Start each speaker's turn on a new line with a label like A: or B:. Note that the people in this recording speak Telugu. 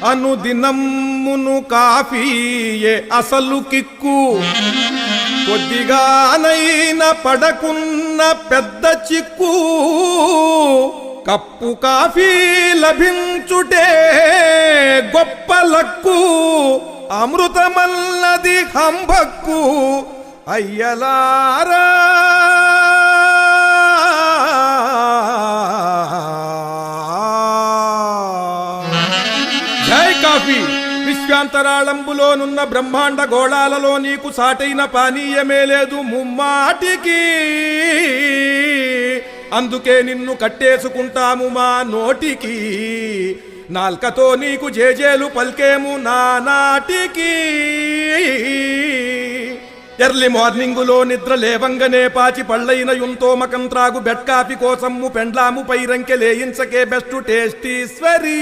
A: అనుదినమ్మును కాఫీయే అసలు కిక్కు. కొద్దిగానైనా పడకున్న పెద్ద చిక్కు. కప్పు కాఫీ లభించుటే గొప్ప లక్కు. అమృతమల్లది హంభక్కు అయ్యలారా. జై కాఫీ. విశ్వాంతరాళంబులోనున్న బ్రహ్మాండ గోళాలలో నీకు సాటైన పానీయమే లేదు ముమ్మాటికి. అందుకే నిన్ను కట్టేసుకుంటాము మా నోటికి. నాల్కతో నీకు జేజేలు పల్కేము నానాటికి. ఎర్లీ మార్నింగులో నిద్ర లేవంగనే పాచి పళ్ళైన యుంతోమకం త్రాగు బెడ్ కాఫీ కోసము పెండ్లాము పైరంకె లేయించకే బెస్ట్ టేస్టీశ్వరీ.